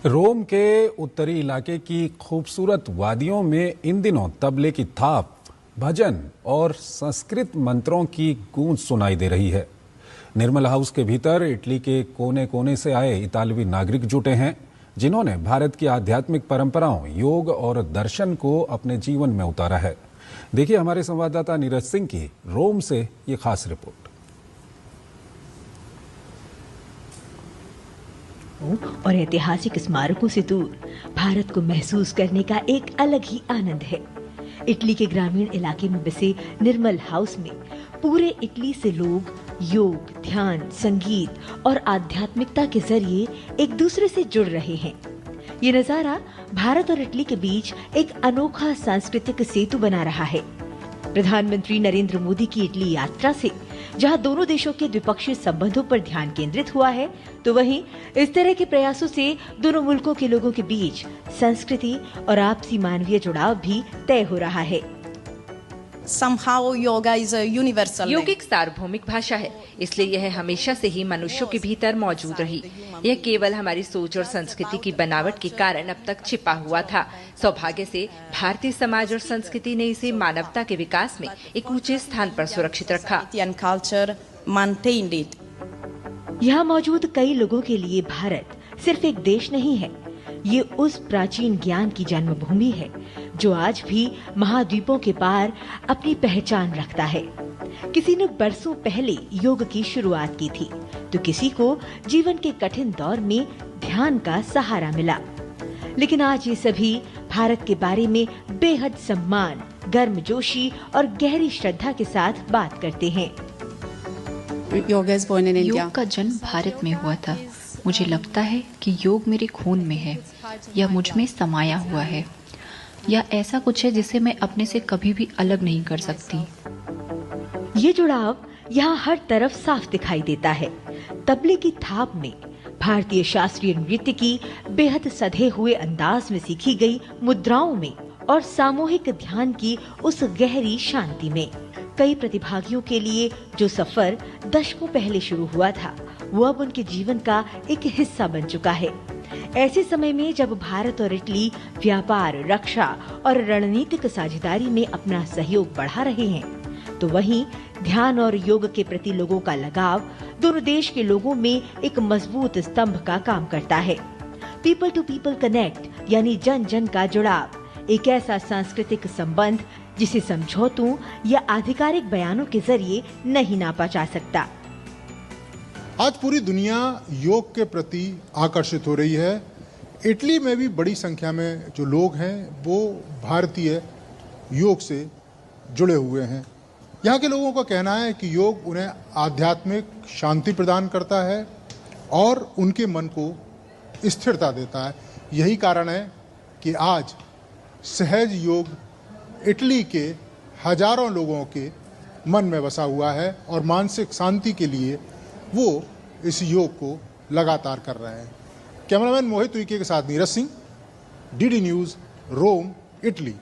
रोम के उत्तरी इलाके की खूबसूरत वादियों में इन दिनों तबले की थाप, भजन और संस्कृत मंत्रों की गूंज सुनाई दे रही है। निर्मल हाउस के भीतर इटली के कोने कोने से आए इतालवी नागरिक जुटे हैं, जिन्होंने भारत की आध्यात्मिक परंपराओं, योग और दर्शन को अपने जीवन में उतारा है। देखिए हमारे संवाददाता नीरज सिंह की रोम से ये खास रिपोर्ट। और ऐतिहासिक स्मारकों से दूर भारत को महसूस करने का एक अलग ही आनंद है। इटली के ग्रामीण इलाके में बसे निर्मल हाउस में पूरे इटली से लोग योग, ध्यान, संगीत और आध्यात्मिकता के जरिए एक दूसरे से जुड़ रहे हैं। ये नजारा भारत और इटली के बीच एक अनोखा सांस्कृतिक सेतु बना रहा है। प्रधानमंत्री नरेंद्र मोदी की इटली यात्रा से जहां दोनों देशों के द्विपक्षीय संबंधों पर ध्यान केंद्रित हुआ है, तो वहीं इस तरह के प्रयासों से दोनों मुल्कों के लोगों के बीच संस्कृति और आपसी मानवीय जुड़ाव भी तय हो रहा है। योग एक सार्वभौमिक भाषा है, इसलिए यह हमेशा से ही मनुष्यों के भीतर मौजूद रही। यह केवल हमारी सोच और संस्कृति की बनावट के कारण अब तक छिपा हुआ था। सौभाग्य से भारतीय समाज और संस्कृति ने इसे मानवता के विकास में एक ऊंचे स्थान पर सुरक्षित रखा। यहाँ मौजूद कई लोगों के लिए भारत सिर्फ एक देश नहीं है, ये उस प्राचीन ज्ञान की जन्मभूमि है जो आज भी महाद्वीपों के पार अपनी पहचान रखता है। किसी ने बरसों पहले योग की शुरुआत की थी, तो किसी को जीवन के कठिन दौर में ध्यान का सहारा मिला। लेकिन आज ये सभी भारत के बारे में बेहद सम्मान, गर्मजोशी और गहरी श्रद्धा के साथ बात करते हैं। योग का जन्म भारत में हुआ था। मुझे लगता है कि योग मेरे खून में है, यह मुझ में समाया हुआ है। यह ऐसा कुछ है जिसे मैं अपने से कभी भी अलग नहीं कर सकती। ये जुड़ाव यहाँ हर तरफ साफ दिखाई देता है। तबले की थाप में, भारतीय शास्त्रीय नृत्य की बेहद सधे हुए अंदाज में सीखी गई मुद्राओं में और सामूहिक ध्यान की उस गहरी शांति में। कई प्रतिभागियों के लिए जो सफर दशकों पहले शुरू हुआ था, वो अब उनके जीवन का एक हिस्सा बन चुका है। ऐसे समय में जब भारत और इटली व्यापार, रक्षा और रणनीतिक साझेदारी में अपना सहयोग बढ़ा रहे हैं, तो वहीं ध्यान और योग के प्रति लोगों का लगाव दोनों देश के लोगों में एक मजबूत स्तंभ का काम करता है। पीपल टू पीपल कनेक्ट यानी जन जन का जुड़ाव, एक ऐसा सांस्कृतिक संबंध जिसे समझौतों या आधिकारिक बयानों के जरिए नहीं नापा जा सकता। आज पूरी दुनिया योग के प्रति आकर्षित हो रही है। इटली में भी बड़ी संख्या में जो लोग हैं वो भारतीय योग से जुड़े हुए हैं। यहाँ के लोगों का कहना है कि योग उन्हें आध्यात्मिक शांति प्रदान करता है और उनके मन को स्थिरता देता है। यही कारण है कि आज सहज योग इटली के हजारों लोगों के मन में बसा हुआ है और मानसिक शांति के लिए वो इस योग को लगातार कर रहे हैं। कैमरामैन मोहित उइके के साथ नीरज सिंह, डीडी न्यूज़, रोम, इटली।